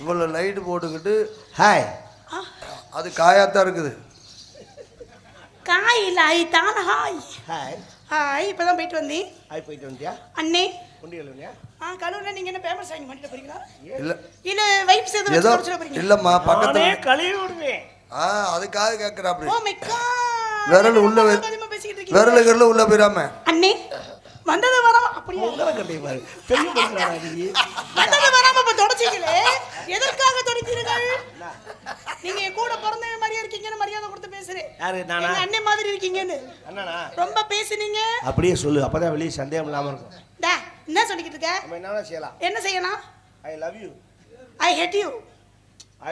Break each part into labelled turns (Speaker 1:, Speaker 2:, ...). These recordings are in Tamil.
Speaker 1: இவ்வளோ லைட்டு போட்டுக்கிட்டு ஹாய் அது காயாத்தான் இருக்குது.
Speaker 2: காய் இல்லை ஐ தான் ஹாய்
Speaker 3: ஹாய்
Speaker 2: ஹாய் இப்போதான் போயிட்டு வந்தேன்.
Speaker 3: ஹாய் போயிட்டு வந்தியா
Speaker 2: அண்ணே?
Speaker 3: குண்டி கழுவுனியா?
Speaker 2: கழுவுல நீங்க என்ன பேப்பர் சைன் பண்ணிட்டு போறீங்களா?
Speaker 1: இல்ல
Speaker 2: வைப்ஸ் எதுவும்
Speaker 1: ஏதோ
Speaker 2: போறீங்க?
Speaker 1: இல்லம்மா பக்கத்துல
Speaker 3: கழுவி விடுவேன்.
Speaker 1: அதுக்காக கேக்குறாப்டி.
Speaker 2: ஓ மை காட்
Speaker 1: விரல் உள்ள விரல் உள்ள போயிராம.
Speaker 2: அண்ணே வந்தது வராம அப்படியே
Speaker 3: உங்கள கட்டை பாரு பெரிய பண்றாடா நீ.
Speaker 2: வந்தது வராம இப்ப தொடச்சீங்களே எதற்காக தொடச்சீர்கள்? நீங்க கூட பிறந்த மாதிரியே இருக்கீங்கன்னு மரியாதை கொடுத்து பேசுறேன்.
Speaker 3: யாரு நானா?
Speaker 2: அண்ணே மாதிரி இருக்கீங்கன்னு.
Speaker 3: அண்ணனா?
Speaker 2: ரொம்ப பேசுனீங்க.
Speaker 3: அப்படியே சொல்லு அப்பதான் வெளிய சந்தேகம் இல்லாம இருக்கும்.
Speaker 2: டா என்ன சொல்லிட்டு இருக்க?
Speaker 3: நம்ம என்ன செய்யலாம்?
Speaker 2: என்ன செய்யலாம்?
Speaker 3: I love you.
Speaker 2: I hate you.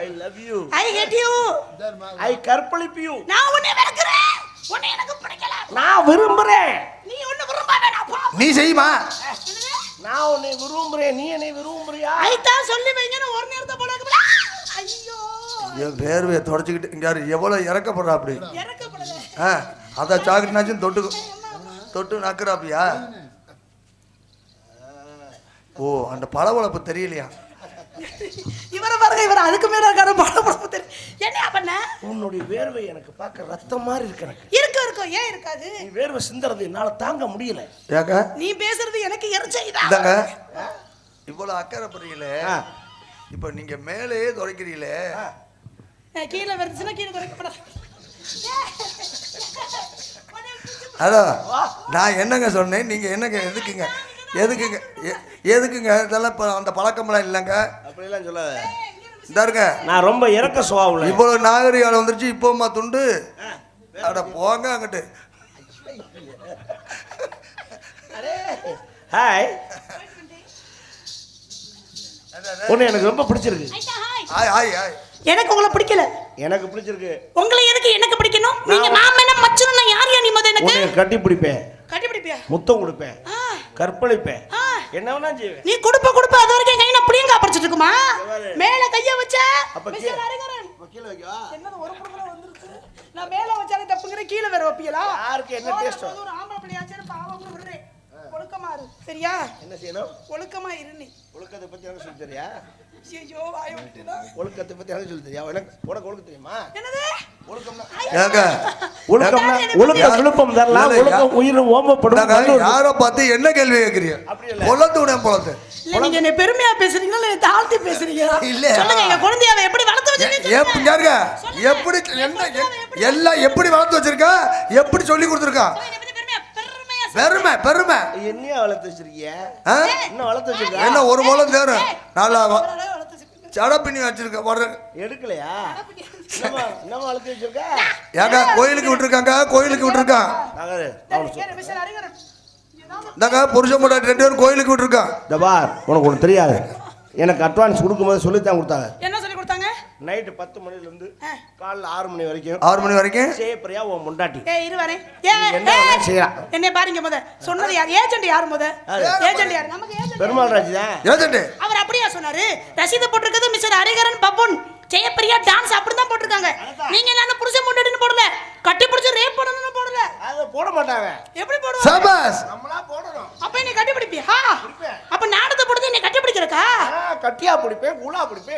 Speaker 3: I love you.
Speaker 2: I hate you.
Speaker 3: I கற்பழிப்பு you.
Speaker 2: நான் உன்னை வெறுக்கிறேன். உன்னை எனக்கு பிடிக்கல.
Speaker 3: நான் விரும்புறேன்.
Speaker 2: நீ ஒண்ணு விரும்பாத நான் போ.
Speaker 1: நீ செய்யுமா?
Speaker 3: நான் உன்னை விரும்புறேன். நீ என்னை விரும்புறியா?
Speaker 2: ஐதான் சொல்லி வைங்கன்னு ஒரு நேரத்தை போல இருக்கு. ஐயோ
Speaker 1: என் வேர்வையை தொடச்சிக்கிட்டு இங்க எவ்வளவு இறக்கப்படுறா அப்படி
Speaker 2: இறக்கப்படுது.
Speaker 1: அத சாக்கிட்டாச்சும் தொட்டு நக்குறாப்பியா? ஓ அந்த பளபளப்பு தெரியலையா?
Speaker 2: இவரை பாருங்க இவர் அதுக்கு மேல இருக்காரு பளபளப்பு தெரியும். என்ன பண்ண?
Speaker 3: உன்னுடைய வேர்வை எனக்கு பார்க்க ரத்தம் மாதிரி இருக்கு. எனக்கு
Speaker 2: இருக்கும் ஏன் இருக்காது?
Speaker 3: நீ வேர்வை சிந்தறது என்னால தாங்க முடியல.
Speaker 1: ஏங்க
Speaker 2: நீ பேசுறது எனக்கு எரிச்சைதா.
Speaker 1: இதாங்க இவ்வளவு அக்கறை புரியல. இப்ப நீங்க மேலேயே துடைக்கிறீங்களே
Speaker 2: கீழே வருதுன்னா கீழே துடைக்கப்படாது.
Speaker 1: அதோ நான் என்னங்க சொன்னேன் நீங்க என்னங்க எதுக்குங்க இதெல்லாம் இப்போ அந்த பழக்கம்லாம் இல்லைங்க.
Speaker 3: அப்படிலாம் சொல்லாத.
Speaker 1: இந்தாருங்க
Speaker 3: நான் ரொம்ப இறக்க சுபாவம்.
Speaker 1: இவ்வளவு நாகரிகம் வந்துருச்சு இப்போமா துண்டு அட போங்க அங்கிட்டு.
Speaker 3: ஹாய் உன்னை எனக்கு ரொம்ப பிடிச்சிருக்கு.
Speaker 1: Hi hi hi.
Speaker 2: எனக்கு உங்களை பிடிக்கல.
Speaker 3: எனக்கு பிடிச்சிருக்கு.
Speaker 2: உங்களை எதுக்கு எனக்கு பிடிக்கணும்? நீங்க மாமனா மச்சனா யார் யா நீ முத எனக்கு?
Speaker 3: உன்னை கட்டி பிடிப்பேன்.
Speaker 2: கட்டி பிடிப்பியா?
Speaker 3: முத்தம் கொடுப்பேன். கற்பழிப்பேன். என்ன வேணா செய்வேன்.
Speaker 2: நீ கொடுப்ப அது வரைக்கும் கையில புடிங்க காப்பிச்சிட்டு இருக்குமா? மேல கைய வச்ச மிஸ்டர் அரகரன்
Speaker 3: கீழ வைக்கவா?
Speaker 2: என்னது ஒரு புடுங்கல வந்துருச்சு. நான் மேல வச்சாலே தப்புங்கற கீழ வேற வைப்பியலா?
Speaker 3: யாருக்கு என்ன டேஸ்ட்?
Speaker 2: ஒரு ஆம்பளை பிள்ளையாச்சே பாவம்னு விடுறே. ஒழுக்கமா இரு. சரியா?
Speaker 3: என்ன செய்யணும்?
Speaker 2: ஒழுக்கமா இரு நீ.
Speaker 3: ஒழுக்கத்தை பத்தி எனக்கு சொல்லி தெரியா?
Speaker 2: ஐயோ வாய் விட்டுடா.
Speaker 3: ஒழுக்கத்தை பத்தி எனக்கு சொல்லி தெரியா? உனக்கு ஒழுக்கம் தெரியுமா?
Speaker 2: என்னது?
Speaker 3: ஒழுக்கம்னா
Speaker 1: ஏங்க
Speaker 3: ஒழுக்கம் விழுப்பம் தரலாம். ஒழுக்கம் உயிர் ஓமப்படும்.
Speaker 1: யாரோ பார்த்து என்ன கேள்வி கேக்குறீங்க? பொளந்து விட பொளந்து.
Speaker 2: இல்ல நீங்க என்ன பெருமையா பேசுறீங்களா இல்ல தாழ்த்தி பேசுறீங்களா?
Speaker 1: இல்ல
Speaker 2: சொல்லுங்க எங்க குழந்தையாவை எப்படி வளர்த்து வச்சிருக்கீங்க?
Speaker 1: எப்படி எல்லாம் எப்படி வளர்த்து வச்சிருக்கா? எப்படி சொல்லி கொடுத்துருக்கா? பெருமை
Speaker 3: என்னைய வளர்த்து வச்சிருக்கிய? என்ன வளர்த்து வச்சிருக்கா?
Speaker 1: என்ன ஒரு முளம் தேரும் நல்லா சடப்பிண்ணி வச்சிருக்க
Speaker 3: எடுக்கலையா? என்ன வளர்த்து வச்சிருக்க?
Speaker 1: ஏங்க கோயிலுக்கு விட்டுருக்கான். இந்தாங்க புருஷன் கூட 2 பேரும் கோயிலுக்கு விட்டுருக்கான்.
Speaker 3: தபார் உனக்கு ஒன்று தெரியாது. எனக்கு அட்வான்ஸ் கொடுக்கும்போது சொல்லித்தான் கொடுத்தாங்க.
Speaker 2: என்ன சொல்லி கொடுத்தாங்க?
Speaker 3: நைட்டு 10 மணிலேருந்து காலைல 6 மணி வரைக்கும் சேப்பரியா உன் முண்டாட்டி.
Speaker 2: இரு வரேன்.
Speaker 3: என்ன
Speaker 2: பாருங்க முத சொன்னது யார்? ஏஜென்ட் யார் முத? ஏஜென்ட் யார்? நமக்கு ஏஜென்ட்
Speaker 3: பெருமாள் ராஜ் தான்
Speaker 1: ஏஜென்ட்.
Speaker 2: அவர் அப்படியே சொன்னாரு. ரசீது போட்டுருக்கிறது மிஸ்டர் ஹரிகரன் பப்புன் ஜெயப்பிரியா டான்ஸ் அப்படிதான் போட்டுருக்காங்க. நீங்க என்ன புருஷன் முன்னாடின்னு போடல, கட்டி பிடிச்சு ரேப் பண்ணணும்னு போடல.
Speaker 3: அத போட மாட்டாங்க.
Speaker 2: எப்படி போடுவாங்க?
Speaker 1: சபாஸ்.
Speaker 3: நம்மளா போடணும்.
Speaker 2: அப்ப நீ கட்டி பிடிப்பியா? அப்ப நாடத்தை போடுறது நீ கட்டி பிடிக்கிறக்கா?
Speaker 3: கட்டியா பிடிப்பேன், கூலா பிடிப்பேன்.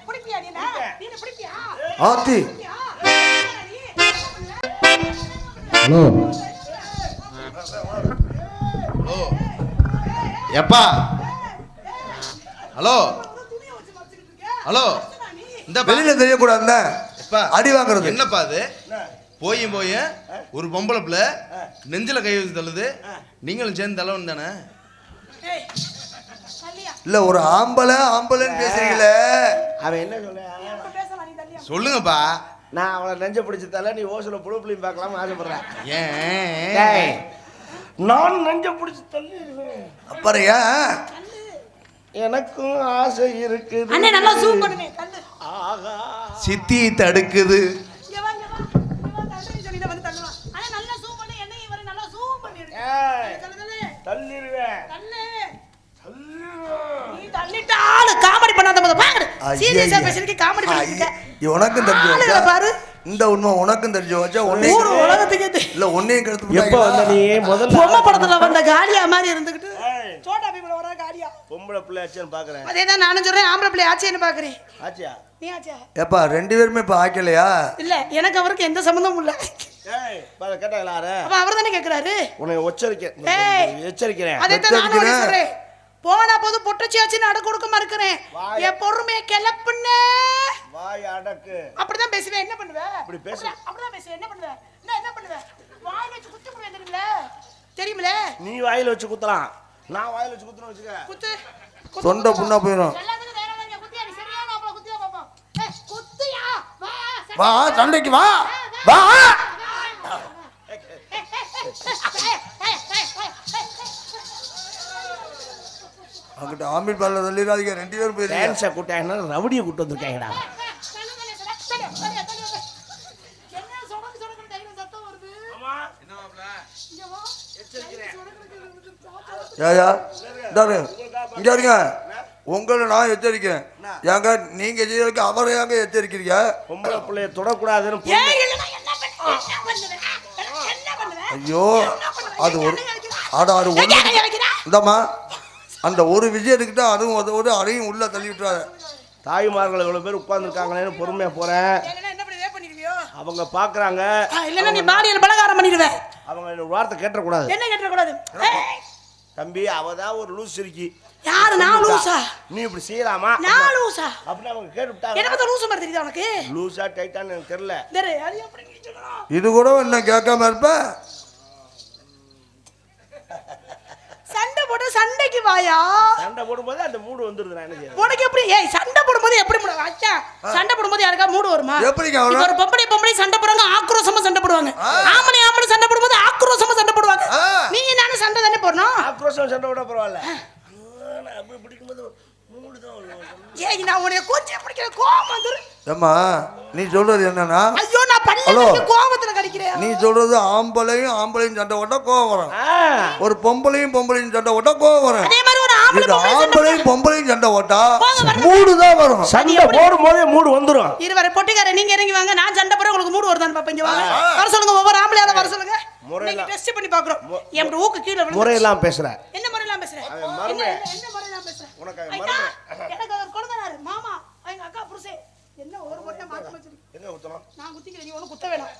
Speaker 2: பிடிப்பியா நீ பிடிப்பியா?
Speaker 1: ஆத்தி.
Speaker 4: ஹலோ ஹலோ எப்பா ஹலோ ஹலோ இந்த
Speaker 1: வெளியில தெரியக்கூடாதுல்ல அடி வாங்குறது.
Speaker 4: என்னப்பா அது? போய் ஒரு பொம்பளை பிள்ளை நெஞ்சில கை வச்சு தள்ளுது. நீங்களும் சேர்ந்து தள்ளவன் தானே?
Speaker 1: இல்ல ஒரு ஆம்பளைன்னு பேசுறீங்களே.
Speaker 3: அவன் என்ன
Speaker 4: சொல்லுங்கப்பா.
Speaker 3: நான் அவளை நெஞ்ச பிடிச்சதால நீ ஓசல புழுப்புலையும் பார்க்கலாம்னு ஆசைப்படுறேன்.
Speaker 4: ஏன்
Speaker 3: நான் நெஞ்ச பிடிச்சி தள்ளிடுவேன்.
Speaker 1: அப்புறம் ஏன்?
Speaker 3: எனக்கும் ஆசை இருக்குது.
Speaker 2: அண்ணே நல்லா ஜூம் பண்ணுங்க. கல்லு
Speaker 3: ஆகா
Speaker 4: சித்தி தடுக்குது.
Speaker 2: நல்லா ஜூம் பண்ணி என்ன இவரை நல்லா ஜூம் பண்ணிடுங்க.
Speaker 3: தள்ளிடுவேன்.
Speaker 2: நீ தள்ளிட்டால காமெடி பண்ணாத போத பாரு. சீரியஸா பேசிருக்கு காமெடி பண்ணிருக்க.
Speaker 1: உனக்கும் தெரிஞ்சு
Speaker 2: பாரு.
Speaker 1: இந்த உண்மை உனக்கும் தெரிஞ்சு வச்சா ஒண்ணே
Speaker 2: உலகத்துக்கு
Speaker 1: இல்ல ஒண்ணே கெடுத்து.
Speaker 3: எப்ப வந்த நீ முதல்ல
Speaker 2: பொம்மை படத்துல வந்த காலியா மாதிரி இருந்துகிட்டு சோட்டா பீம்ல வர அவ்வளவுதான் காரியா.
Speaker 3: பொம்பளை பிள்ளை ஆச்சுன்னு பாக்குறேன்.
Speaker 2: அதேதான் நானும் சொல்றேன், ஆம்பளை பிள்ளை ஆச்சேன்னு பாக்குறேன்.
Speaker 3: ஆச்சியா?
Speaker 2: நீ ஆச்சா?
Speaker 1: ஏப்பா 2 பேருமே இப்ப ஆக்கலையா?
Speaker 2: இல்ல, எனக்கு அவருக்கு எந்த சம்பந்தமும் இல்ல.
Speaker 3: ஏய் பாரு கேட்டாங்களா?
Speaker 2: அப்ப அவர் தானே கேக்குறாரு.
Speaker 3: உன்னை எச்சரிக்கிறேன்.
Speaker 2: அதேதான் நானும் சொல்றேன். போனா போது பொட்டச்சியாச்சுன்னு அடக்க கொடுக்க மறுக்கிறேன். என் பொறுமையை கிளப்புன
Speaker 3: வாய் அடக்கு.
Speaker 2: அப்படிதான் பேசுவேன். என்ன பண்ணுவ?
Speaker 3: அப்படி பேசு.
Speaker 2: அப்படிதான் பேசுவேன். என்ன பண்ணுவ? என்ன பண்ணுவ? வாயில வச்சு குத்து போடுவேன் தெரியுமில? தெரியுமில?
Speaker 3: நீ வாயில வச்சு குத்தலாம், நான் வாயில வச்சு குத்துறேன் வச்சுக்க.
Speaker 2: குத்து.
Speaker 1: தொண்டை புண்ணா போயிடும்.
Speaker 2: எல்லாத்துக்கும் வேற வேற குத்தியா? நீ சரியான அப்பள குத்தியா பாப்போம். குத்தியா?
Speaker 1: வா சண்டைக்கு வா. வா. அங்கிட்ட ஆம்பிள் பால்ல தள்ளிடாதீங்க, 2 பேரும் போயிருங்க.
Speaker 3: டான்ஸை கூட்டாங்கன்னா ரவுடியை கூட்டு வந்திருக்காங்கடா.
Speaker 1: ஏயா இங்க இருங்க, உங்களை நான் எச்சரிக்கிறேன். ஏங்க நீங்க செய்யறதுக்கு அவரை ஏங்க எச்சரிக்கிறீங்க?
Speaker 3: பொம்பளை பிள்ளைய தொடக்கூடாதுன்னு.
Speaker 1: ஐயோ அது ஒரு அது ஒன்று இந்தம்மா, அந்த ஒரு விஷயம் எடுக்கிட்டா அதுவும் ஒரு அறையும் உள்ள தள்ளி விட்டுறாரு.
Speaker 3: தாய்மார்கள் எவ்வளவு பேர் உட்கார்ந்துருக்காங்களேன்னு பொறுமையா போறேன். அவங்க பாக்குறாங்க.
Speaker 2: இல்லன்னா நீ பாடியில பலகாரம் பண்ணிடுவேன்.
Speaker 3: அவங்க ஒரு வார்த்தை கேட்டக்கூடாது.
Speaker 2: என்ன கேட்டக்கூடாது?
Speaker 3: தம்பி அவதான் ஒரு லூஸ் இருக்கி.
Speaker 2: யாரு? நான் லூசா?
Speaker 3: நீ இப்படி செய்யலாமா?
Speaker 2: நான் லூசா?
Speaker 3: அப்படின்னு அவங்க கேட்டுட்டாங்க.
Speaker 2: என்ன பார்த்தா லூசு மாதிரி தெரியுதா உனக்கு?
Speaker 3: லூசா டைட்டான்னு எனக்கு தெரியல.
Speaker 2: அது எப்படி நீ சொல்லணும்?
Speaker 1: இது கூட என்ன கேட்காம இருப்ப?
Speaker 2: சண்டை போட சண்டைக்கு வாயா.
Speaker 3: சண்டை போடும்போது அந்த மூடு வந்துருது. நான் என்ன செய்யறது?
Speaker 2: உனக்கு எப்படி? ஏய் சண்டை போடும்போது எப்படி அச்சா சண்டை போடும்போது யாருக்கா மூடு வருமா?
Speaker 1: எப்படிங்க வரும்?
Speaker 2: ஒரு பொம்பளை சண்டை போடுவாங்க, ஆக்ரோஷமா சண்டை போடுவாங்க. ஆம்பளை சண்டை போடும்போது ஆக்ரோஷமா சண்டை போடுவாங்க. நீங்க நானும் சண்டை தானே போடணும்.
Speaker 3: ஆக்ரோஷம் சண்டை போட பரவாயில்ல. நான் அப்படி பிடிக்கும்போது மூடு தான் வரும்.
Speaker 2: ஏய் நான் உன்னை கொஞ்சம் பிடிக்கிற கோவம் வந்துரும்.
Speaker 1: ஏம்மா நீ சொல்றது என்னன்னா?
Speaker 2: ஐயோ நான் பல்ல கோவத்துல கடிக்கிறேன்.
Speaker 1: நீ சொல்றது ஆம்பளையும் சண்டை போட்டா கோவம் வரும், ஒரு பொம்பளையும் சண்டை போட்டா கோவம் வரும்.
Speaker 2: அதே மாதிரி ஒரு
Speaker 1: ஆம்பளையும் பொம்பளையும் சண்டை போட்டா மூடு தான் வரும்.
Speaker 3: சண்டை போடும் போதே மூடு வந்துரும்.
Speaker 2: இருவரை பொட்டிக்கார நீங்க இறங்கி வாங்க, நான் சண்டை போட உங்களுக்கு மூடு வருதான்னு பாப்பீங்க. வாங்க வர சொல்லுங்க, ஒவ்வொரு ஆம்பளையால வர சொல்லுங்க. நீங்க டெஸ்ட் பண்ணி பாக்குறோம். என் ஊக்கு கீழ விழுந்து
Speaker 3: முறையெல்லாம் பேசுற.
Speaker 2: என்ன முறையெல்லாம் பேசுற? என்ன முறையெல்லாம் பேசுற?
Speaker 3: உனக்கு
Speaker 2: எனக்கு ஒரு குழந்தைனாரு மாமா, எங்க அக்கா புருஷன் என்ன ஒரு முறையா மாத்தி வச்சிருக்கீங்க.
Speaker 3: எங்க குத்தலாம்?
Speaker 2: நான் குத்திக்கிறேன், நீ ஒண்ணு குத்த வேணாம்.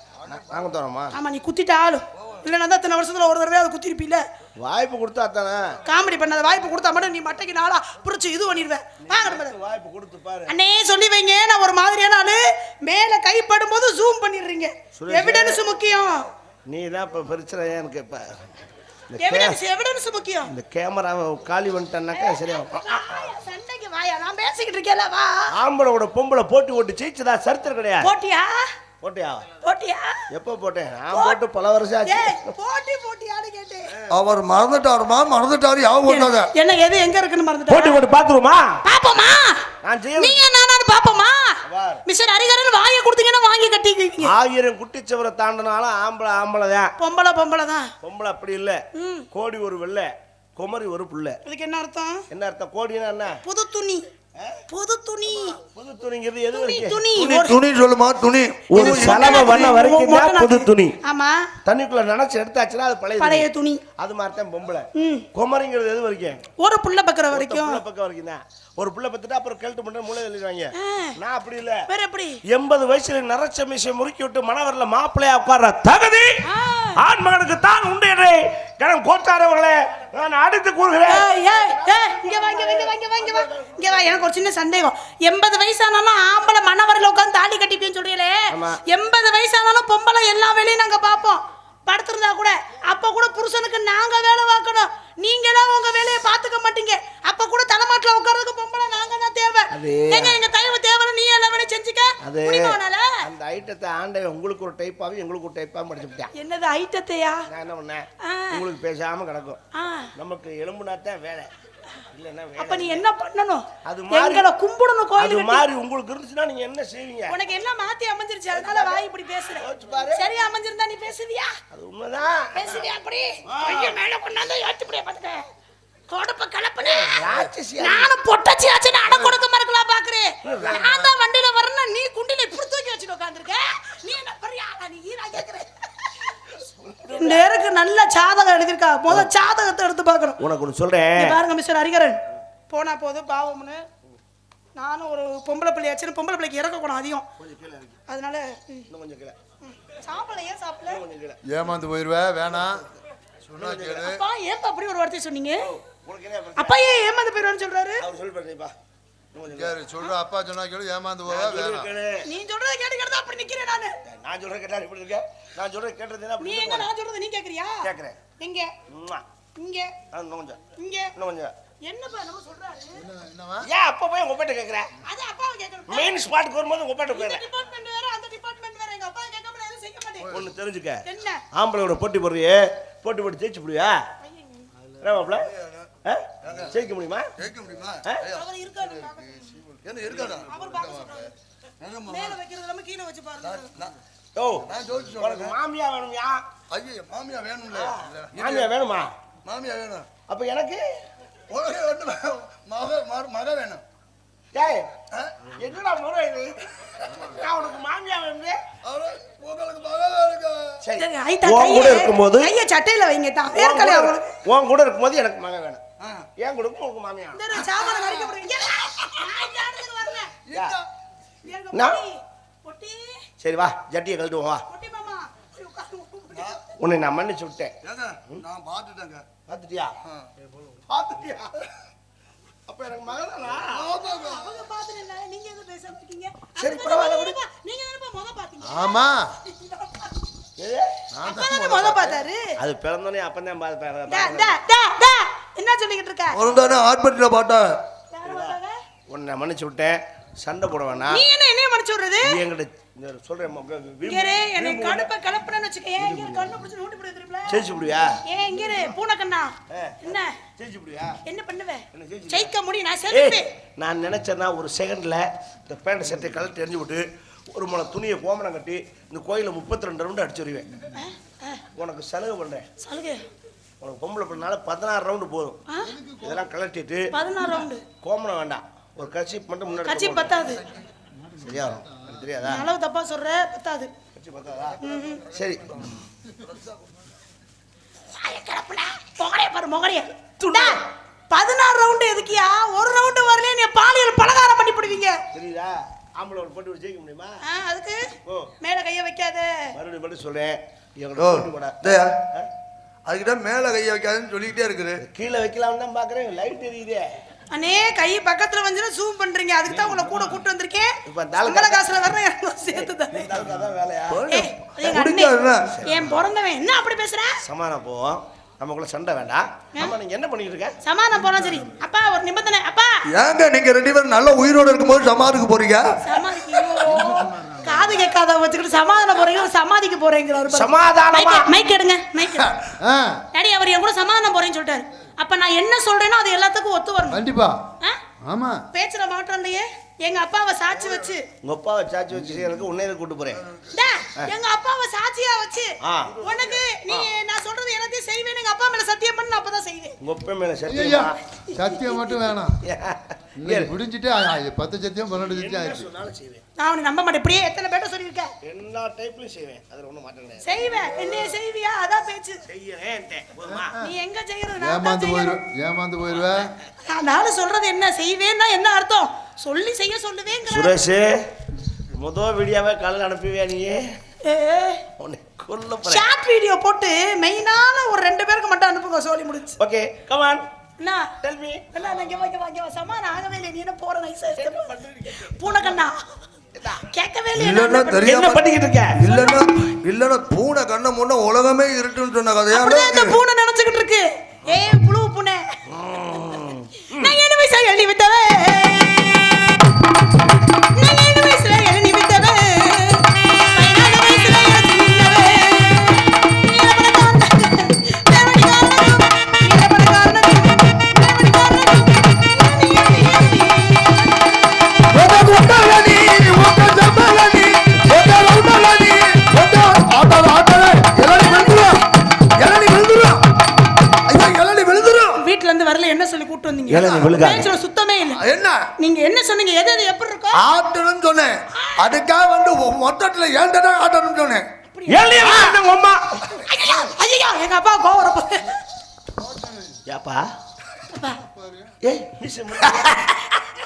Speaker 3: நான் குத்தறமா?
Speaker 2: ஆமா நீ குத்திட்ட ஆளு. இல்லன்னா தான் இத்தனை வருஷத்துல ஒரு தடவை அது குத்திருப்பீல.
Speaker 3: வாய்ப்பு கொடுத்தா தானே.
Speaker 2: காமெடி பண்ணாத, வாய்ப்பு கொடுத்தா மட்டும் நீ மட்டைக்கு நாளா புடிச்சு இது பண்ணிடுவேன். வாங்க
Speaker 3: வாய்ப்பு கொடுத்து பாரு.
Speaker 2: அண்ணே சொல்லி வைங்க, நான் ஒரு மாதிரியான ஆளு. மேல கை படும்போது ஜூம் பண்ணிடுறீங்க. எவிடன்ஸ் முக்கியம்.
Speaker 3: நீ தான் இப்ப பிரச்சனை எனக்கு இப்ப.
Speaker 2: எவிடன்ஸ் முக்கியம்.
Speaker 3: இந்த கேமராவை காலி பண்ணிட்டேன்னாக்கா சரியா.
Speaker 2: சண்டைக்கு வாயா, நான் பேசிக்கிட்டு இருக்கேன்ல வா.
Speaker 3: ஆம்பளோட பொம்பளை போட்டி ஓட்டு ஜெயிச்சதா சரித்திரம் கிடையாது.
Speaker 2: போட்டியா? போட்டியா?
Speaker 3: எப்ப போட்டேன்? நான் போட்டு பல வருஷம் ஆச்சு.
Speaker 2: போட்டியான்னு கேட்டேன்.
Speaker 1: அவர் மறந்துட்டாரு யாவும் பண்ணாத.
Speaker 2: என்ன எது எங்க இருக்குன்னு மறந்துட்டா?
Speaker 3: போட்டு பாத்துருமா?
Speaker 2: பாப்போமா?
Speaker 3: நான் செய்ய.
Speaker 2: நீங்க நானானு பாப்போமா? மிஸ்டர் ஹரிகரன் வாயை கொடுத்தீங்கன்னா வாங்கி கட்டிக்குவீங்க.
Speaker 3: 1000 குட்டிச்சவரை தாண்டனாலும் ஆம்பளை தான்.
Speaker 2: பொம்பளை தான்.
Speaker 3: பொம்பளை அப்படி இல்ல. கோடி ஒரு வெள்ளை, குமரி ஒரு புள்ள.
Speaker 2: இதுக்கு என்ன அர்த்தம்?
Speaker 3: என்ன அர்த்தம்? கோடினா என்ன?
Speaker 2: புது துணி. புது
Speaker 3: துணிங்கிறது எது வரைக்கும்?
Speaker 1: துணி சொல்லுமா? துணி
Speaker 3: ஒரு செலவு பண்ண வரைக்கும் தான் புது துணி.
Speaker 2: ஆமா.
Speaker 3: தண்ணிக்குள்ள நினைச்சு எடுத்தாச்சுன்னா அது
Speaker 2: பழைய துணி.
Speaker 3: அது மாதிரி தான் பொம்பளை. குமரிங்கிறது எது வரைக்கும்?
Speaker 2: ஒரு புள்ள பக்கற வரைக்கும்.
Speaker 3: புள்ள பக்கம் வரைக்கும் தான். ஒரு புள்ள பத்துட்டு அப்புறம் கெல்ட் பண்ண மூளை எழுதிடுவாங்க. நான் அப்படி இல்ல.
Speaker 2: வேற எப்படி?
Speaker 3: 80 வயசுல நரச்ச மீசை முறுக்கி விட்டு மணவர்ல மாப்பிள்ளையா உட்கார்ற தகுதி ஆண் மகனுக்கு தான் உண்டு என்று கணம் கோத்தாரவர்களே நான் அடுத்து கூறுகிறேன்.
Speaker 2: இங்க வா. எனக்கு ஒரு சின்ன சந்தேகம். 80 வயசானாலும் ஆம்பளை மணவரையில உட்கார்ந்து தாலி கட்டிப்பேன்னு சொல்றீங்களே, 80 வயசானாலும் பொம்பளை எல்லா வேலையும் நாங்க பாப்போம். படுத்திருந்தா கூட அப்ப கூட புருஷனுக்கு நாங்க வேலை பார்க்கணும். நீங்க எல்லாம் உங்க வேலையை பாத்துக்க மாட்டீங்க. அப்ப கூட தலைமாட்டில உட்கார்றதுக்கு பொம்பளை நாங்க தான் தேவை. எங்க தயவு தேவை, நீ எல்லா வேலையும் செஞ்சுக்க முடியுமானால?
Speaker 3: அந்த ஐட்டத்தை ஆண்டவன் உங்களுக்கு ஒரு டைப்பாவும் எங்களுக்கு ஒரு டைப்பா முடிச்சுட்டேன்.
Speaker 2: என்னது ஐட்டத்தையா?
Speaker 3: நான் என்ன பண்ணேன்? உங்களுக்கு பேசாம கிடக்கும். நமக்கு எலும்புனாத்தான் வேலை.
Speaker 2: அப்ப நீ என்ன பண்ணணும்? எங்களை கும்பிடணும் கோயிலுக்கு.
Speaker 3: அது மாதிரி உங்களுக்கு இருந்துச்சுன்னா நீங்க என்ன செய்வீங்க?
Speaker 2: உனக்கு என்ன மாத்தி அமைஞ்சிருச்சு, அதனால வாய் இப்படி பேசுற. சரியா அமைஞ்சிருந்தா நீ பேசுவியா?
Speaker 3: அது உண்மைதான்.
Speaker 2: பேசுவியா? அப்படி ஐயோ மேல கொண்டாந்து ஏத்தி இப்படியே பாத்துக்க. கோடப்ப கலப்பனே நானும் பொட்டச்சி ஆச்சு அட கொடுக்க மறக்கலாம் பாக்குறேன். நான் தான் வண்டியில வரணும், நீ குண்டில இப்படி தூக்கி வச்சுட்டு உட்கார்ந்திருக்க. நீ என்ன பெரிய ஆளா? நீ ஈரா கேக்குற. இந்த நேருக்கு நல்ல ஜாதகம் எழுதிருக்கா. முதல் ஜாதகத்தை எடுத்து பார்க்கணும்.
Speaker 3: உனக்கு ஒன்று சொல்றேன்
Speaker 2: பாருங்க மிஸ்டர் ஹரிகரன், போனா போது பாவம்னு நானும் ஒரு பொம்பளை பிள்ளையாச்சு. பொம்பளை பிள்ளைக்கு இறக்க கூடும் அதிகம், அதனால
Speaker 3: கொஞ்சம் கீழே
Speaker 2: சாப்பிடல. ஏன் சாப்பிடல?
Speaker 1: ஏமாந்து போயிருவே வேணாம் சொன்னா கேளு.
Speaker 2: அப்பா ஏன் அப்படி ஒரு வார்த்தை சொன்னீங்க? அப்பா ஏன் ஏமாந்து போயிருவான்னு சொல்றாரு?
Speaker 3: அவர் சொல்லி பாருப்பா.
Speaker 1: கேளு சொல்ற அப்பா சொன்னா கேளு. ஏமாந்து போவா வேணாம்.
Speaker 2: நீ சொல்றத கேட்டு கேட்டு அப்படி நிக்கிறேன் நானு.
Speaker 3: நான் சொல்றேன் கேட்டா இப்படி இருக்க. நான் சொல்றேன் கேட்டதுனா
Speaker 2: நீ எங்க நான் சொல்றத நீ கேக்குறியா?
Speaker 3: கேக்குறேன்.
Speaker 2: எங்க? இங்க.
Speaker 3: இன்னும் கொஞ்சம்.
Speaker 2: இங்க.
Speaker 3: இன்னும் கொஞ்சம்.
Speaker 2: என்னப்பா நம்ம சொல்றாரு?
Speaker 1: என்னவா?
Speaker 3: ஏன் அப்பா போய் உங்க பேட்ட கேக்குற?
Speaker 2: அது அப்பாவை கேக்குறேன்.
Speaker 3: மெயின் ஸ்பாட்க்கு வரும்போது உங்க பேட்ட போறேன்.
Speaker 2: டிபார்ட்மென்ட் வேற அந்த டிபார்ட்மென்ட் வேற. எங்க அப்பா கேட்காம நான் எதுவும் செய்ய மாட்டேன்.
Speaker 3: ஒன்னு தெரிஞ்சுக்க.
Speaker 2: என்ன?
Speaker 3: ஆம்பளையோட போட்டி போடுறியே, போட்டி போட்டு ஜெயிச்சு புடியா? என்ன மாப்ள? ஜெயிக்க முடியுமா?
Speaker 1: கேட்க முடியுமா?
Speaker 2: அவர் இருக்காரு.
Speaker 1: என்ன இருக்காடா?
Speaker 2: அவர் பாக்க சொல்றாரு. மேல வைக்கிறது நம்ம கீழ வச்சு பாருங்க.
Speaker 3: ஓ,
Speaker 1: நான் ஜோதிச்சு
Speaker 3: உனக்கு
Speaker 1: சொல்றேன்.
Speaker 3: மாமியா வேணும்யா?
Speaker 1: ஐயோ மாமியா வேணும்ல.
Speaker 3: மாமியா வேணுமா?
Speaker 1: மாமியா வேணும்.
Speaker 3: அப்ப எனக்கு
Speaker 1: உனக்கு வந்து மக வேணும்.
Speaker 3: டேய், என்னடா முறை இது? நான் உனக்கு மாமியா வேணும்னே.
Speaker 1: உங்களுக்கு மக வேணுங்க.
Speaker 3: சரி,
Speaker 2: ஐயா
Speaker 3: உன் கூட இருக்கும்போது
Speaker 2: கைய சட்டையில வைங்க தான். ஏற்கனவே அவங்களுக்கு
Speaker 3: உன் கூட இருக்கும்போது எனக்கு மகன் வேணும். ஏன் கொடுக்கும் உனக்கு மாமியா?
Speaker 2: இந்த சாமான வரைக்கும் போடுங்க. நான் இந்த இடத்துக்கு வரல. எங்க
Speaker 3: நான்?
Speaker 2: பொட்டி
Speaker 3: சரி வா, ஜட்டியை கழட்டுவோம் வா.
Speaker 2: பொட்டி மாமா
Speaker 3: உன்னை நான் மன்னிச்சு விட்டேன்.
Speaker 1: ஏங்க நான் பார்த்துட்டேங்க.
Speaker 3: பார்த்துட்டியா? பார்த்துட்டியா? அப்ப எனக்கு மகனா?
Speaker 2: அவங்க பாத்துறீங்க. நீங்க எது பேசாம இருக்கீங்க?
Speaker 3: சரி பரவாயில்ல விடு.
Speaker 2: நீங்க என்னப்பா முத பாத்தீங்க?
Speaker 1: ஆமா
Speaker 3: எது?
Speaker 2: அப்பா முத பார்த்தாரு.
Speaker 3: அது பிறந்தோனே அப்பதான் பார்த்து.
Speaker 2: டா டா டா டா என்ன சொல்லிக்கிட்டு இருக்க?
Speaker 1: ஒரு தானே ஹாஸ்பிட்டல்ல பார்த்தேன்.
Speaker 2: யார பார்த்தாங்க?
Speaker 3: உன்னை மன்னிச்சு விட்டேன். சண்டை போட வேணாம்.
Speaker 2: நீ என்ன என்னைய மன்னிச்சு விடுறது?
Speaker 3: நீ என்கிட்ட சொல்றேன்.
Speaker 2: இங்கரே என்னை கடுப்ப கலப்பறன்னு வச்சுக்க. ஏன் இங்க கண்ணு பிடிச்சு நோட்டி போடு தெரியுமா?
Speaker 3: ஜெயிச்சு புடியா?
Speaker 2: ஏன் இங்கரே பூனை கண்ணா என்ன
Speaker 3: ஜெயிச்சு புடியா?
Speaker 2: என்ன பண்ணுவே?
Speaker 3: என்ன ஜெயிச்சு?
Speaker 2: ஜெயிக்க முடியும் நான்
Speaker 3: ஏய்,
Speaker 2: செல்லுவேன்.
Speaker 3: நான் நினைச்சேன்னா ஒரு செகண்ட்ல இந்த பேண்ட் சட்டை கழட்டி எறிஞ்சு விட்டு ஒரு முளை துணியை கோமணம் கட்டி இந்த கோயில 32 ரவுண்டு அடிச்சுருவேன். உனக்கு செலவு பண்றேன்.
Speaker 2: சலுகை
Speaker 3: உனக்கு பொம்பளை பண்ணால 16 ரவுண்டு போதும். இதெல்லாம் கழட்டிட்டு
Speaker 2: 16 ரவுண்டு
Speaker 3: கோமணம் வேண்டாம், ஒரு கட்சி மட்டும் முன்னாடி
Speaker 2: கட்சி பத்தாது.
Speaker 3: சரியா வரும். எனக்கு தெரியாதா?
Speaker 2: அளவு தப்பா சொல்ற பத்தாது.
Speaker 3: கட்சி பத்தாதா? சரி,
Speaker 2: மொகரைய பாரு மொகரைய. 16 ரவுண்டு எதுக்கியா? ஒரு ரவுண்டு வரல நீ பாலியல் பலகாரம் பண்ணி போடுவீங்க.
Speaker 3: தெரியுதா? ஆம்பளை ஒரு போட்டி ஒரு ஜெயிக்க முடியுமா?
Speaker 2: அதுக்கு
Speaker 3: ஓ,
Speaker 2: மேல கைய வைக்காத.
Speaker 3: மறுபடியும் மட்டும் சொல்றேன்.
Speaker 1: ஓ
Speaker 3: எங்களோட போட்டி போட
Speaker 1: டேய் அதுக்கிட்ட மேலே கையை வைக்காதுன்னு சொல்லிக்கிட்டே இருக்குது.
Speaker 3: கீழே வைக்கலாம்னு தான் பாக்குறேன். லைட் எரியுதே.
Speaker 2: அண்ணே கை பக்கத்துல வந்து ஜூம் பண்றீங்க. அதுக்கு தான் உங்களை கூட கூட்டி வந்திருக்கேன்.
Speaker 3: இப்ப தாலுகா
Speaker 2: சம்பள காசுல வர்றேன் எனக்கு சேர்த்து தானே.
Speaker 3: அதான் வேலையா?
Speaker 2: ஏய், எங்க அண்ணே, என் பிறந்தவன் என்ன அப்படி பேசுற?
Speaker 3: சமாதானம் போவோம். நமக்குள்ள சண்டை வேண்டாம். ஆமா, நீங்க என்ன பண்ணிட்டு இருக்க?
Speaker 2: சமாதானம் போனா சரி. அப்பா ஒரு நிபந்தனை. அப்பா
Speaker 1: ஏங்க நீங்க 2 பேரும் நல்ல உயிரோடு இருக்கும்போது சமாதிக்கு போறீங்க?
Speaker 2: காது கேட்காத வச்சுக்கிட்டு சமாதானம் போறீங்க, சமாதிக்கு போறேங்கிறாரு.
Speaker 3: சமாதானமா?
Speaker 2: மைக் எடுங்க, மைக். டாடி அவர் என் கூட சமாதானம் போறேன்னு சொல்லிட்டாரு. அப்ப நான் என்ன சொல்றேனோ அது எல்லாத்துக்கும் ஒத்து வரணும்.
Speaker 1: கண்டிப்பா. ஆமா.
Speaker 2: பேச்சுல மாற்றம் இல்லையே. எங்க அப்பாவை சாட்சி வச்சு
Speaker 3: உங்க அப்பாவை சாட்சி வச்சு செய்யறதுக்கு உன்னையில கூட்டு போறேன்.
Speaker 2: எங்க அப்பாவை சாட்சியா வச்சு உனக்கு நீ நான் சொல்றது எல்லாத்தையும் செய்வேன். எங்க அப்பா மேல சத்தியம் பண்ணி நான் அப்பதான் செய்வேன்.
Speaker 3: உங்க அப்பா மேல சத்தியமா?
Speaker 5: சத்தியம் மட்டும் வேணாம். முடிஞ்சிட்டு 10 சத்தியம் 12 சத்தியம் ஆயிடுச்சு.
Speaker 3: சொன்னாலும் செய்வேன்.
Speaker 2: நான் அவனை நம்ப மாட்டேன். இப்படியே எத்தனை பேட்ட சொல்லியிருக்கேன்.
Speaker 3: எல்லா டைப்லயும் செய்வேன். அதுல ஒண்ணும் மாற்றம் கிடையாது.
Speaker 2: செய்வேன். என்னைய செய்வியா? அதான் பேச்சு.
Speaker 3: செய்யறேன். போதுமா?
Speaker 2: நீ எங்க செய்யறது? நான் தான் செய்யணும்.
Speaker 5: ஏமாந்து போயிருவேன்.
Speaker 2: நான் சொல்றது என்ன செய்வேன்னா என்ன அர்த்தம்? சொல்லி செய்ய சொல்லுவேங்க.
Speaker 3: சுரேஷ், முதல் வீடியோவை காலையில் அனுப்புவியா நீ? உன்னை கொல்ல போறேன்.
Speaker 2: ஷார்ட் வீடியோ போட்டு மெயினான ஒரு 2 பேருக்கு மட்டும் அனுப்புங்க. சொல்லி முடிச்சு.
Speaker 3: Okay, come on.
Speaker 2: என்ன?
Speaker 3: Tell me.
Speaker 2: என்ன வாங்க சமாதானம் ஆகவே இல்லை. நீ என்ன போற நைஸா பூனை கண்ணா கேட்கவே இல்லை.
Speaker 1: இல்லன்னா தெரியாம
Speaker 3: என்ன பண்ணிக்கிட்டு இருக்க?
Speaker 1: இல்லன்னா பூனை கண்ண முன்ன உலகமே இருட்டுன்னு சொன்ன கதையா?
Speaker 2: அப்படியே அந்த பூனை நினைச்சுக்கிட்டு இருக்கு. புழு பூனை. நான் 7 வயசுல எழுதி விட்டவே. நான் 7 வயசுல எழுதி விட்டவே. 14 வயசுல எழுதி விட்டவே. வீட்டுல இருந்து வரல என்ன சொல்லி கூட்டு வந்தீங்க? சுத்தமே இல்ல.
Speaker 1: என்ன
Speaker 2: நீங்க என்ன சொன்னீங்க? எது எப்படி இருக்கும்?
Speaker 1: ஆட்டணும்னு சொன்னேன். அதுக்காக வந்து மொத்தத்துல ஏன்டா ஆட்டணும்னு சொன்னேன்.
Speaker 3: எல்லையை விட்டு உங்க அம்மா.
Speaker 2: ஐயோ எங்க அப்பா கோவம் வரப்போ.
Speaker 3: ஏப்பா
Speaker 2: அப்பா
Speaker 3: ஏய் மீசை முறுக்கு.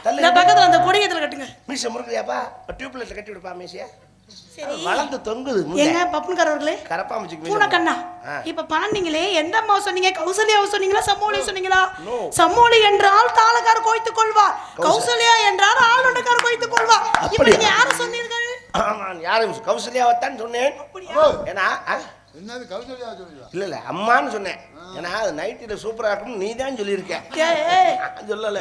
Speaker 3: தள்ளு.
Speaker 2: இந்த பக்கத்துல அந்த கொடியத்துல கட்டுங்க.
Speaker 3: மீசை முறுக்குறியாப்பா? டியூப்லைட்ல கட்டி விடுப்பா மீசைய.
Speaker 2: சரி
Speaker 3: வளர்ந்து தொங்குது
Speaker 2: எங்க பப்புன்காரர்களே
Speaker 3: கரப்பாமச்சிக்கு
Speaker 2: பூனை கண்ணா இப்ப பாண்டீங்களே எந்த அம்மா சொன்னீங்க? கௌசல்யாவை சொன்னீங்களா சம்மோலி சொன்னீங்களா? சம்மோலி என்றால் தாளக்கார கோய்த்துக் கொள்வார், கௌசல்யா என்றால் ஆளுநக்கார கோய்த்துக் கொள்வார். இப்ப நீங்க யாரை சொன்னீர்கள்?
Speaker 3: நான் யாரும் கௌசல்யாவைத்தான் சொன்னேன். ஏன்னா
Speaker 5: என்னது கௌசல்யா சொல்லுவா?
Speaker 3: இல்ல அம்மான்னு சொன்னேன். ஏன்னா அது நைட்டில சூப்பரா இருக்கும் நீ தான் சொல்லியிருக்க. சொல்லல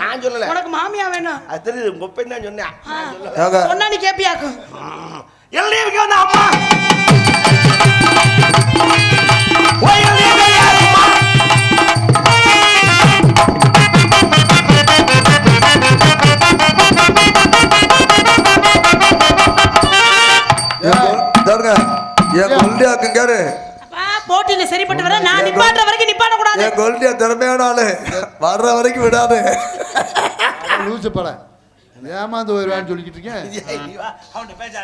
Speaker 3: நான் சொல்லல.
Speaker 2: உனக்கு மாமியா வேணும்
Speaker 3: அது தெரியுது உங்க ஒப்பன் தான் சொன்னேன். நான் சொல்லல.
Speaker 2: சொன்னா நீ கேப்பியாக்கும்.
Speaker 3: எல்லைக்கு வந்த அம்மா ஓய் எல்லைக்கு அம்மா
Speaker 1: என் கொல்லியாக்கும் கேரு.
Speaker 2: போட்டியில சரிப்பட்டு வர நான் நிப்பாட்டுற வரைக்கும் நிப்பாட்ட கூடாது.
Speaker 1: என் கொல்லியா திறமையான ஆளு வர்ற வரைக்கும் விடாது.
Speaker 5: லூசு பட ஏமாந்து வருவான்னு சொல்லிக்கிட்டு இருக்கேன்.
Speaker 3: அவன் பேச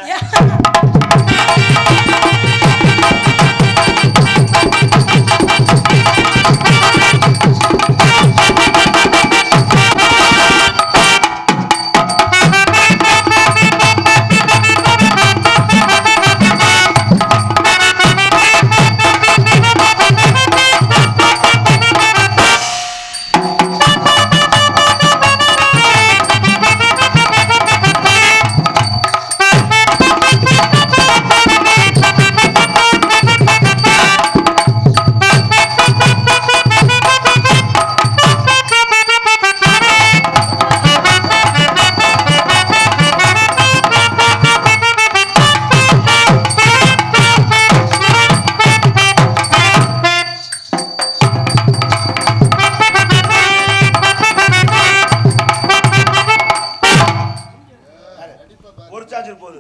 Speaker 3: ஒரு சார்ஜர் போகுது.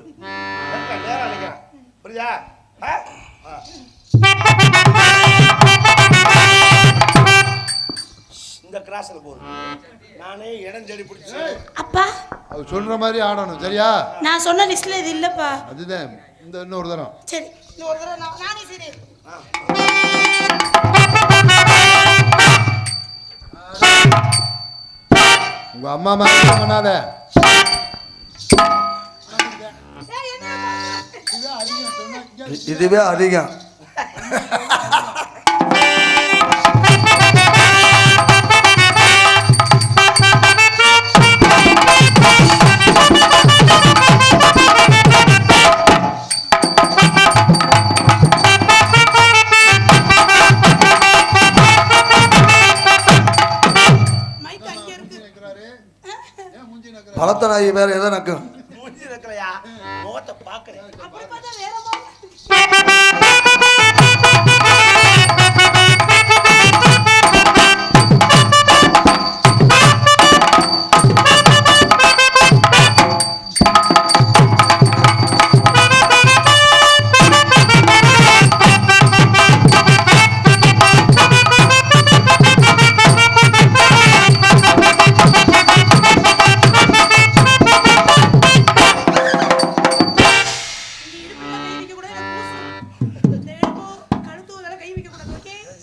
Speaker 3: நேரம் நினைக்கிறேன். புரியுதா? இந்த கிராஸ்ல போகுது. நானே இடம் தேடி பிடிச்சு.
Speaker 2: அப்பா
Speaker 5: அவர் சொல்ற மாதிரி ஆடணும் சரியா?
Speaker 2: நான் சொன்ன லிஸ்ட்ல இது இல்லப்பா.
Speaker 5: அதுதான் இந்த இன்னொரு தரம்.
Speaker 2: சரி இன்னொரு தடவை நானே சரி.
Speaker 5: உங்க அம்மா மாதிரி பண்ணாத.
Speaker 1: இதுவே அதிகம். பழத்தனாகி வேற எதை நக்கும்?
Speaker 3: மூஞ்சி வைக்கலையா? முகத்தை பார்க்கறேன்.
Speaker 2: அப்படி பார்த்தா வேற மாதிரி.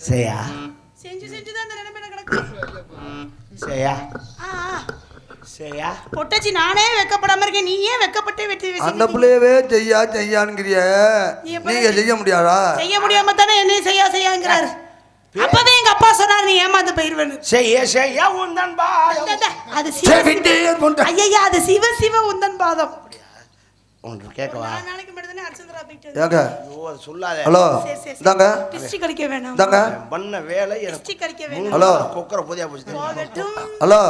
Speaker 3: செய்யா
Speaker 2: செஞ்சு செஞ்சு தான் இந்த நிலைமையில கிடக்கு.
Speaker 3: செய்யா
Speaker 2: ஆ
Speaker 3: செய்யா
Speaker 2: பொட்டச்சி நானே வெக்கப்படாம இருக்கேன். நீ ஏன் வெக்கப்பட்டு வெட்டி
Speaker 1: அந்த பிள்ளையவே செய்யான்ங்கிறிய நீங்க செய்ய முடியாதா?
Speaker 2: செய்ய முடியாம தானே என்னையும் செய்யாங்கிறாரு. அப்பவே எங்க அப்பா சொன்னாரு நீ ஏமாந்து போயிருவேன்னு.
Speaker 3: செய்யா உந்தன் பாதம்.
Speaker 2: அது ஐயா அது சிவ உந்தன் பாதம்.
Speaker 3: ஒன்று கேட்கவா?
Speaker 2: நாளைக்கு மட்டும் தானே அர்ச்சந்திரா போயிட்டு.
Speaker 1: ஏங்க
Speaker 3: ஐயோ அது சொல்லாத.
Speaker 1: ஹலோ இந்தாங்க
Speaker 2: டிஸ்ட்ரி கழிக்க வேணாம்.
Speaker 1: இந்தாங்க
Speaker 3: பண்ண வேலை எனக்கு
Speaker 2: டிஸ்ட்ரி கழிக்க வேணாம்.
Speaker 1: ஹலோ
Speaker 3: கொக்கர போதியா போச்சு.
Speaker 2: போகட்டும்.
Speaker 1: ஹலோ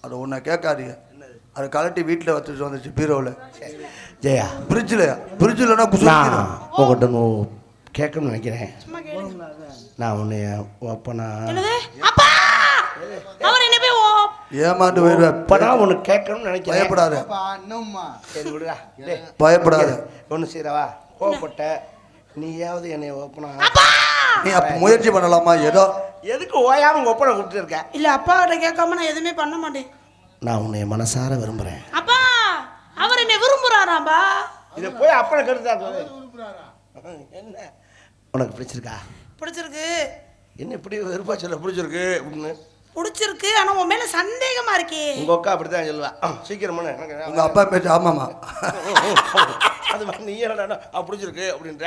Speaker 1: அது உன்னை கேட்காதீங்க. அது கலட்டி வீட்டில் வச்சுட்டு வந்துச்சு பீரோவில்.
Speaker 3: ஜெயா
Speaker 1: பிரிட்ஜில்னா
Speaker 3: நான் உங்கள்கிட்ட கேட்கணும்னு நினைக்கிறேன்.
Speaker 2: சும்மா கேளுங்க.
Speaker 3: நான் உன்னை அப்பனா
Speaker 2: என்னது அப்பா அவர் என்ன போய்
Speaker 1: ஏமாந்து போயிடுவேன்.
Speaker 3: அப்பனா உன்னை கேட்கணும்னு நினைக்கிறேன்.
Speaker 1: பயப்படாத
Speaker 3: சரி விடுடா.
Speaker 1: பயப்படாத.
Speaker 3: ஒன்று செய்யறவா கோவப்பட்ட நீயாவது என்னை ஒப்பனா
Speaker 1: நீ அப்ப முயற்சி பண்ணலாமா? ஏதோ
Speaker 3: எதுக்கு ஓயாம உங்க ஒப்பனை கூப்பிட்டு இருக்க?
Speaker 2: இல்ல அப்பாட்ட கேட்காம நான் எதுவுமே பண்ண மாட்டேன்.
Speaker 3: நான் உன்னை மனசார விரும்புறேன்.
Speaker 2: அப்பா அவர் என்ன விரும்புறாராம்பா?
Speaker 3: இதை போய் அப்பனை கருத்தா என்ன உனக்கு பிடிச்சிருக்கா?
Speaker 2: பிடிச்சிருக்கு.
Speaker 3: என்ன இப்படி வெறுப்பா சொல்ல பிடிச்சிருக்கு அப்படின்னு?
Speaker 2: பிடிச்சிருக்கு, ஆனா உன் மேல சந்தேகமா இருக்கே.
Speaker 3: உங்க அக்கா அப்படித்தான் சொல்லுவா. சீக்கிரமான
Speaker 1: உங்க அப்பா பேச்சு ஆமாமா.
Speaker 3: அது நீ என்னடா பிடிச்சிருக்கு அப்படின்ற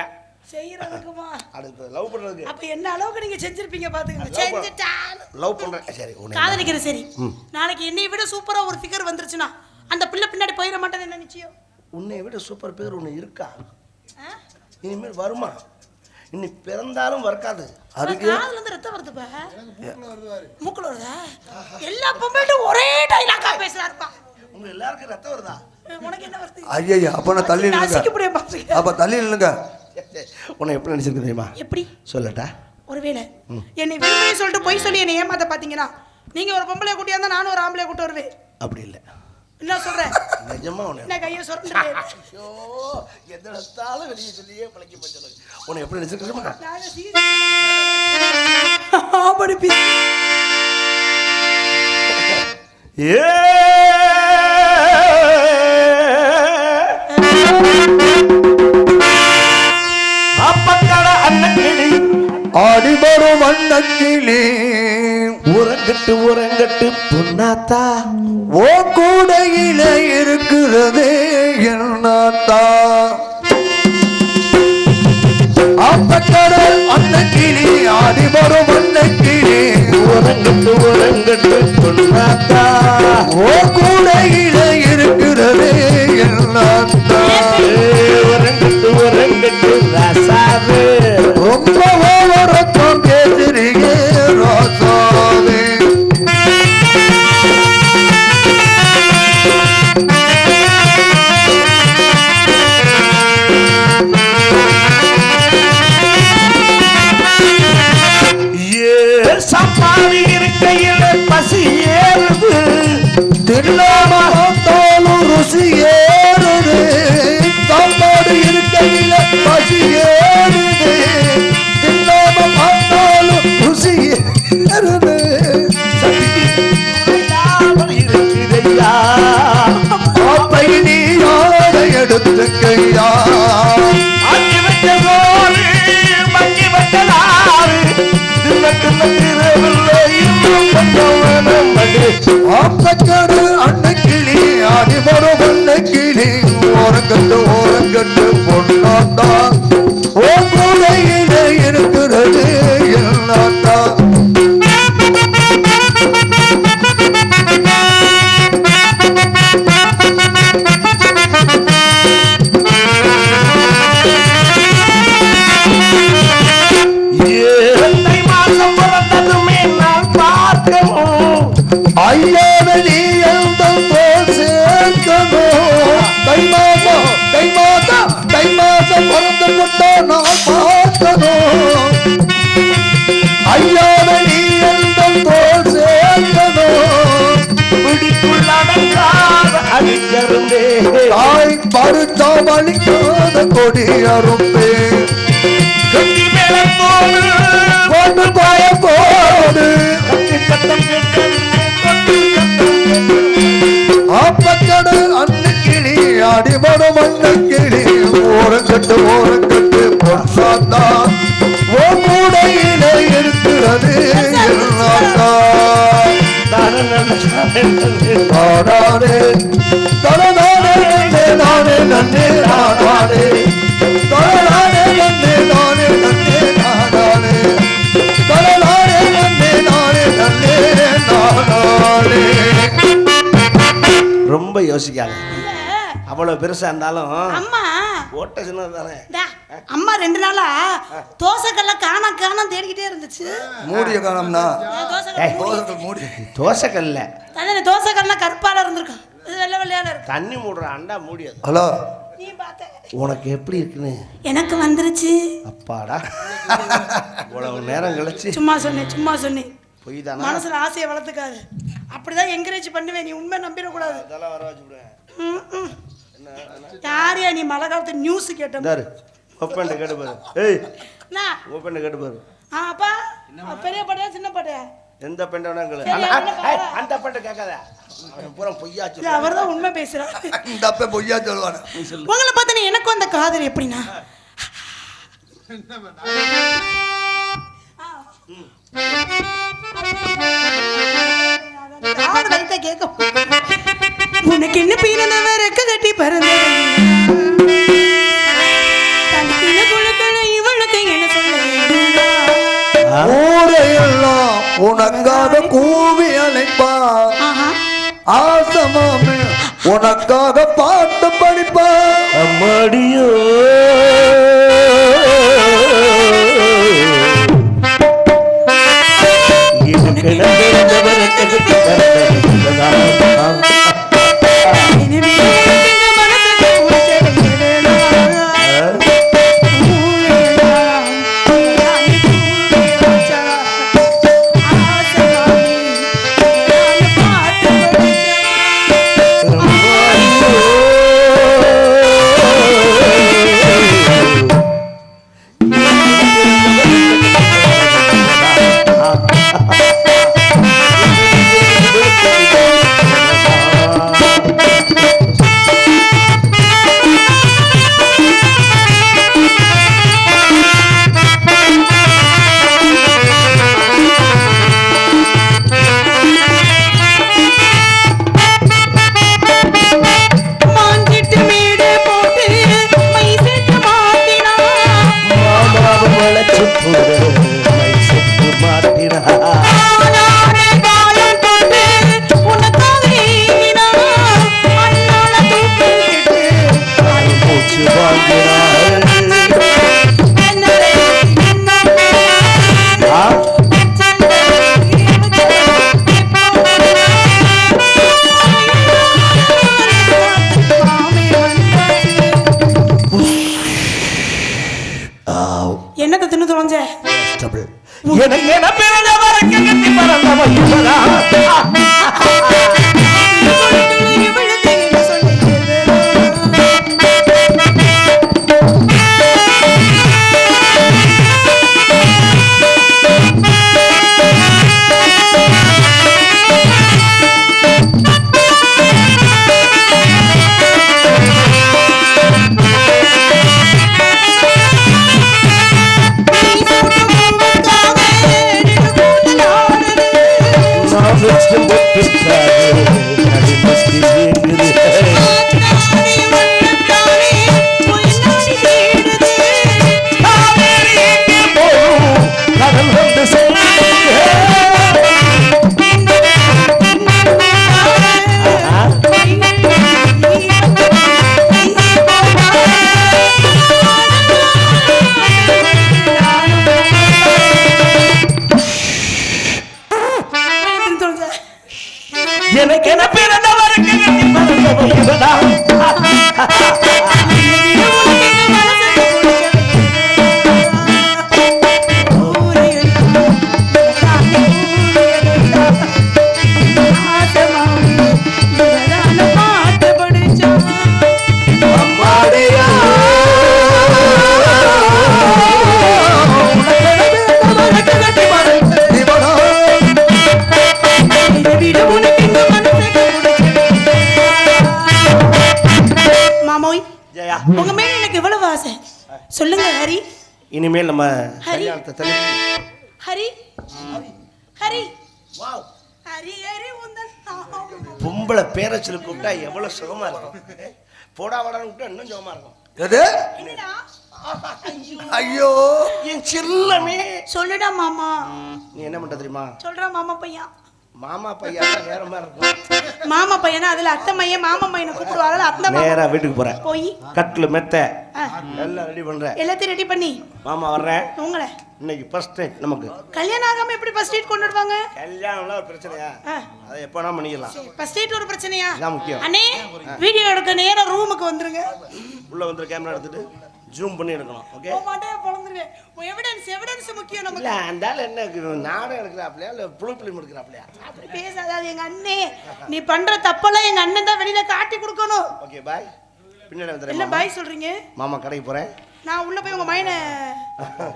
Speaker 2: செய்யறதுக்குமா?
Speaker 3: அடுத்து லவ் பண்றதுக்கு.
Speaker 2: அப்ப என்ன அளவுக்கு நீங்க செஞ்சிருப்பீங்க பாத்துக்கங்க. செஞ்சுட்டான்.
Speaker 3: லவ் பண்றேன். சரி உனக்கு
Speaker 2: காதலிக்கிற சரி. நாளைக்கு என்னை விட சூப்பரா ஒரு ஃபிகர் வந்துருச்சுனா அந்த பிள்ளை பின்னாடி போயிட மாட்டேன்னு என்ன நிச்சயம்?
Speaker 3: உன்னை விட சூப்பர் பேர் ஒன்று இருக்கா? இனிமேல் வருமா? இனி பிறந்தாலும் வர்க்காது.
Speaker 2: அதுக்கு காதுல இருந்து ரத்தம் வருதுப்பா. மூக்குல வருதா? எல்லா பொம்பளையும் ஒரே டைலாக்கா பேசுறாருப்பா.
Speaker 3: உங்க எல்லாருக்கும் ரத்தம் வருதா?
Speaker 2: உனக்கு என்ன வருது?
Speaker 1: ஐயா அப்ப நான் தள்ளி நில்லுங்க. அப்ப தள்ளி நில்லுங்க.
Speaker 3: உன்னை எப்படி நினைச்சிருக்கு தெரியுமா? எப்படி சொல்லட்டா?
Speaker 2: ஒருவேளை என்னை விரும்பி சொல்லிட்டு பொய் சொல்லி என்னை ஏமாத்த பாத்தீங்கன்னா நீங்க ஒரு பொம்பளைய கூட்டியா இருந்தா நானும் ஒரு ஆம்பளைய கூட்டு வருவேன்.
Speaker 3: அப்படி இல்லை.
Speaker 2: என்ன சொல்றேன்?
Speaker 3: நிஜமா உன்னை
Speaker 2: என்ன கையை சொல்றேன்?
Speaker 3: ஐயோ எந்த இடத்தாலும் வெளியே சொல்லியே பழக்கி போச்சு. உன்னை எப்படி நினைச்சிருக்கா?
Speaker 2: ஆபடி பி
Speaker 3: ஏ அப்பக்கட அன்னக்கிளி
Speaker 1: ஆடிவரும் அன்னக்கிளி
Speaker 3: உறங்கட்டு பொன்னாத்தா
Speaker 1: ஓ கூடையில இருக்கிறதே என்னாத்தா. அப்பக்கடல் அன்னக்கிளி ஆடிவரும் அன்னக்கிளி
Speaker 3: உறங்கட்டு பொன்னாத்தா
Speaker 1: ஓ கூடையில இருக்கிறதே என்னாத்தா.
Speaker 3: உறங்கட்டு ராசாவே
Speaker 1: ரொம்ப ஓவரத்தம் பேசுறீங்க ராசாவே.
Speaker 3: சம்பாதி இருக்கையில் பசி ஏறுது,
Speaker 1: தில்லாமத்தாலும் ருசி ஏறுது. சாப்பாடு இருக்கையில பசி ஏறுது, தில்லாம பார்த்தாலும் ருசி ஏறுது.
Speaker 3: இருக்குதையா
Speaker 1: பாப்பை நீ யாரை எடுத்துக்கையா?
Speaker 3: ஆக்கி வச்ச சோறு மக்கி வச்சதாறு
Speaker 1: ஆப்பக்கடு அன்னக்கிளி ஆடிவரும் அன்னக்கிளி ஓரங்கட்டு பொன்னாத்தா ஓ கூடையில இருக்கிறது என்னாத்தா. ஐயாவலி எழுந்தம் போல் சேர்க்கணும். தை மாசம் பிறந்து கொண்ட நான் பார்க்கணும். ஐயாவலி எழுந்தம் போல் சேர்க்கணும்.
Speaker 3: பிடிக்குள்ளடங்காத அடிக்கருந்தே
Speaker 1: தாய் பருத்தா வலிக்காத கொடி அரும்பே
Speaker 3: கட்டி மேலத்தோடு
Speaker 1: போட்டு பாய போடு
Speaker 3: கட்டி சத்தம்
Speaker 1: ஆப்பக்கடல் அன்னக்கிளி ஆடிவரும் அன்னக்கிளி ஓரங்கட்டு பொன்னாத்தா ஓ கூடையில இருக்கிறது என்னாத்தா. தானானே தனதானே நன்னே நானே நன்னே நானே தனதானே நன்னே நானே நன்னே நானே தனதானே நன்னே நானே நன்னே நானே.
Speaker 3: ரொம்ப யோசிக்காத. அவ்வளவு பெருசா இருந்தாலும்
Speaker 2: அம்மா
Speaker 3: ஓட்ட சின்னது தானே.
Speaker 2: அம்மா 2 நாளா தோசைக்கல்ல காணோம் தேடிக்கிட்டே இருந்துச்சு.
Speaker 1: மூடிய காணோம்னா
Speaker 2: தோசைக்கல்
Speaker 1: மூடி
Speaker 3: தோசைக்கல்ல
Speaker 2: அதானே தோசைக்கல்ல கருப்பால இருந்திருக்கும். இது வெள்ளை வெள்ளையால இருக்கு.
Speaker 3: தண்ணி மூடுற அண்டா மூடியது.
Speaker 1: ஹலோ
Speaker 2: நீ பார்த்த
Speaker 3: உனக்கு எப்படி இருக்குன்னு
Speaker 2: எனக்கு வந்துருச்சு.
Speaker 3: அப்பாடா இவ்வளவு நேரம் கழிச்சு
Speaker 2: சும்மா சொன்னேன்
Speaker 3: பொய் தானா?
Speaker 2: மனசுல ஆசையை வளர்த்துக்காது. அப்படிதான் என்கரேஜ் பண்ணுவேன். நீ உண்மை நம்பிடக்கூடாது.
Speaker 3: அதெல்லாம் வர வச்சுடுவேன்.
Speaker 2: யாரையா நீ மழை காலத்து நியூஸ் கேட்ட
Speaker 3: ஒப்பண்ட கேட்டு பாரு. ஏய்
Speaker 2: என்ன?
Speaker 3: ஒப்பண்ட கேட்டு பாரு.
Speaker 2: அப்பா பெரிய படையா சின்ன படையா?
Speaker 3: எந்த பெண்ட வேணா கேளு.
Speaker 2: சரி,
Speaker 3: அந்த பெண்ட கேட்காத. அவன் பூரா பொய்யா
Speaker 2: இல்ல அவர்தான் உண்மை பேசுறாரு.
Speaker 1: இந்த அப்ப பொய்யா சொல்லுவானே.
Speaker 2: உங்களை பார்த்தா எனக்கும் அந்த காதல் எப்படின்னா உனக்கு என்ன பீனவ ரெக்க கட்டி பறந்த இவளுக்கு என்ன சொல்ல
Speaker 1: ஊரையெல்லாம் உனக்காக கூவி அழைப்பா ஆசமாமே உனக்காக பாட்டு படிப்பா
Speaker 3: அம்மாடியோ
Speaker 2: என்னத்தை தின்னு தொலைஞ்ச
Speaker 3: எனக்கு என்ன பிறந்தவருக்கு கட்டி பறந்தவ இவளா எனக்கு என்ன பிறந்தவருக்கு கட்டி பறந்தவ இவளா
Speaker 2: உங்க மேல எனக்கு எவ்வளவு ஆசை சொல்லுங்க ஹரி.
Speaker 3: இனிமேல் நம்ம
Speaker 2: ஹரி
Speaker 3: கல்யாணத்தை
Speaker 2: ஹரி ஹரி ஹரி ஹரி உந்தன்
Speaker 3: பொம்பளை பேரச்சல் கூப்பிட்டா எவ்வளவு சுகமா இருக்கும். போடா வாடான்னு கூப்பிட்டா இன்னும் சுகமா இருக்கும்.
Speaker 1: எது
Speaker 2: என்னடா
Speaker 1: ஐயோ
Speaker 3: என் செல்லமே
Speaker 2: சொல்லுடா மாமா.
Speaker 3: நீ என்ன பண்ற தெரியுமா?
Speaker 2: சொல்றா மாமா பையன்.
Speaker 3: மாமா பையன் வேற மாதிரி இருக்கும்.
Speaker 2: மாமா பையனா அதுல அத்தை மையன் மாமா மையனை கூப்பிடுவாங்கல்ல அந்த
Speaker 3: நேரா வீட்டுக்கு போறேன்.
Speaker 2: போய்
Speaker 3: கட்டில் மெத்த எல்லாம் ரெடி பண்றேன்.
Speaker 2: எல்லாத்தையும் ரெடி பண்ணி
Speaker 3: மாமா வர்றேன்.
Speaker 2: உங்களை
Speaker 3: இன்னைக்கு ஃபர்ஸ்ட் டைம் நமக்கு
Speaker 2: கல்யாணம் ஆகாம எப்படி ஃபர்ஸ்ட் டேட் கொண்டுடுவாங்க?
Speaker 3: கல்யாணம்லாம் ஒரு பிரச்சனையா? அதை எப்பனா பண்ணிக்கலாம்.
Speaker 2: ஃபர்ஸ்ட் டேட் ஒரு பிரச்சனையா?
Speaker 3: இதான் முக்கியம்.
Speaker 2: அண்ணே வீடியோ எடுக்க நேரா ரூமுக்கு வந்துருங்க.
Speaker 3: உள்ள வந்து கேமரா எடுத்துட்டு ஜூம் பண்ணி எடுக்கணும். ஓகே
Speaker 2: ஓ மாட்டே பொளந்துருவே. எவிடன்ஸ் முக்கியம் நமக்கு.
Speaker 3: இல்ல அந்தால என்ன நாடகம் எடுக்கறாப்லையா இல்ல புளு பிலிம் எடுக்கறாப்லையா?
Speaker 2: அப்படி பேசாத எங்க அண்ணே. நீ பண்ற தப்பெல்லாம் எங்க அண்ணன் தான் வெளியில காட்டி கொடுக்கணும்.
Speaker 3: Okay bye. பின்னாடி வந்துறேன்.
Speaker 2: என்ன பை சொல்றீங்க?
Speaker 3: மாமா கடைக்கு போறேன்.
Speaker 2: நான் உள்ள போய் உங்க மயனை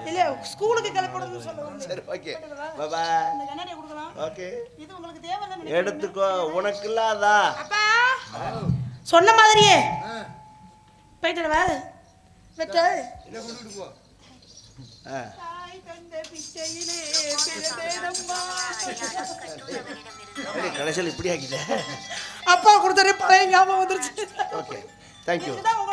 Speaker 2: இல்ல ஸ்கூலுக்கு கிளப்பணும்னு சொல்லுவாங்க.
Speaker 3: சரி ஓகே பை பை.
Speaker 2: இந்த கண்ணாடியை கொடுக்கலாம்.
Speaker 3: ஓகே
Speaker 2: இது உங்களுக்கு தேவையில்லை.
Speaker 3: எடுத்துக்கோ உனக்கு இல்லாதா?
Speaker 2: அப்பா சொன்ன மாதிரியே போயிட்டு வா. வெட்டு தாய் தந்த பிச்சையிலே பிறந்தேனம்மா.
Speaker 3: கடைசியில் இப்படி ஆக்கிட்டேன்.
Speaker 2: அப்பா கொடுத்தாரு பழைய ஞாபகம் வந்துருச்சு.
Speaker 3: Okay, thank you.
Speaker 2: இதுதான் உங்க